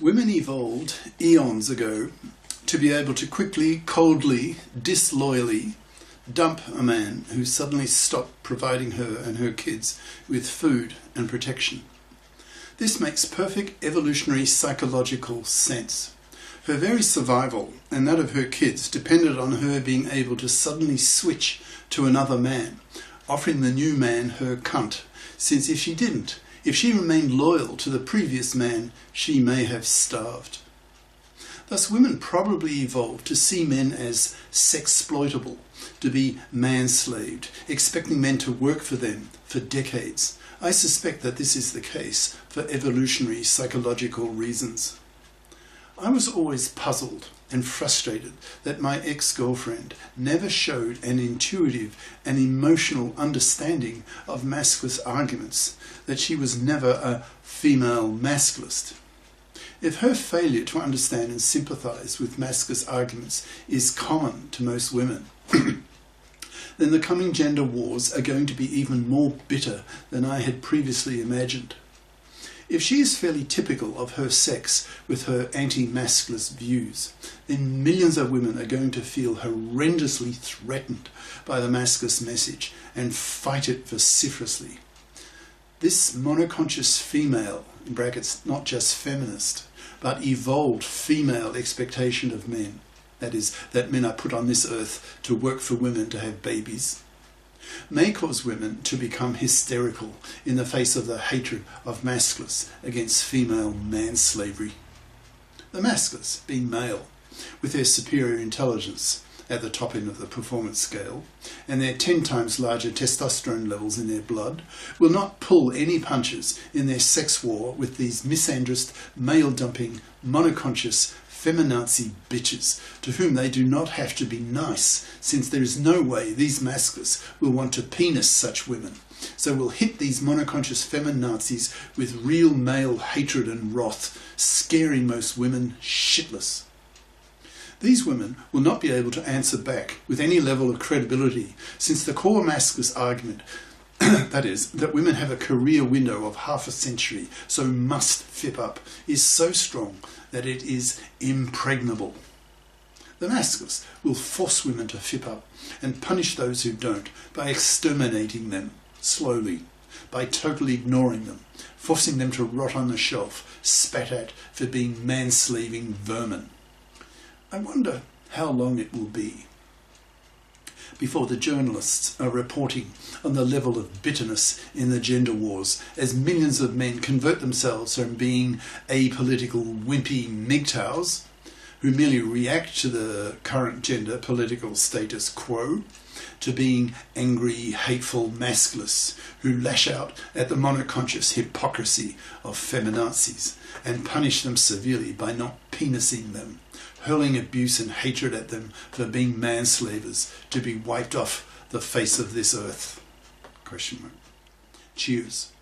Women evolved eons ago to be able to quickly, coldly, disloyally dump a man who suddenly stopped providing her and her kids with food and protection. This makes perfect evolutionary psychological sense. Her very survival and that of her kids depended on her being able to suddenly switch to another man, offering the new man her cunt, since if she didn't, if she remained loyal to the previous man, she may have starved. Thus women probably evolved to see men as sexploitable, to be manslaved, expecting men to work for them for decades. I suspect that this is the case for evolutionary psychological reasons. I was always puzzled and frustrated that my ex-girlfriend never showed an intuitive and emotional understanding of masculist arguments, that she was never a female masculist. If her failure to understand and sympathise with masculist arguments is common to most women, then the coming gender wars are going to be even more bitter than I had previously imagined. If she is fairly typical of her sex with her anti-masculist views, then millions of women are going to feel horrendously threatened by the masculist message and fight it vociferously. This monoconscious female, in brackets not just feminist, but evolved female expectation of men, that is, that men are put on this earth to work for women to have babies, may cause women to become hysterical in the face of the hatred of masculists against female manslavery. The masculists, being male, with their superior intelligence at the top end of the performance scale, and their 10 times larger testosterone levels in their blood, will not pull any punches in their sex war with these misandrist, male-dumping, monoconscious, feminazi bitches, to whom they do not have to be nice, since there is no way these masculists will want to penis such women. So we'll hit these monoconscious feminazis with real male hatred and wrath, scaring most women shitless. These women will not be able to answer back with any level of credibility, since the core masculist argument, that is, that women have a career window of half a century, so must fip up, is so strong that it is impregnable. The masculists will force women to fip up and punish those who don't by exterminating them slowly, by totally ignoring them, forcing them to rot on the shelf, spat at for being manslaving vermin. I wonder how long it will be before the journalists are reporting on the level of bitterness in the gender wars, as millions of men convert themselves from being apolitical, wimpy MGTOWs, who merely react to the current gender political status quo, to being angry, hateful masculists who lash out at the monoconscious hypocrisy of feminazis and punish them severely by not penising them, hurling abuse and hatred at them for being manslavers to be wiped off the face of this earth. ? Cheers.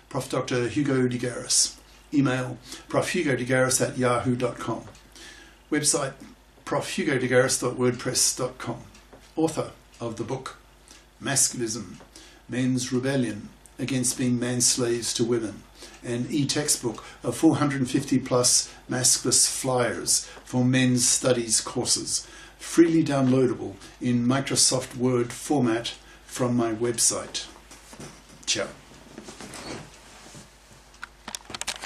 Prof. Dr. Hugo de GARIS. Email profhugodegaris@yahoo.com. Website profhugodegaris.wordpress.com. Author of the book Masculism, Men's Rebellion Against Being Manslaves to Women, an e-textbook of 450 plus masculist flyers for men's studies courses, freely downloadable in Microsoft Word format from my website. Ciao.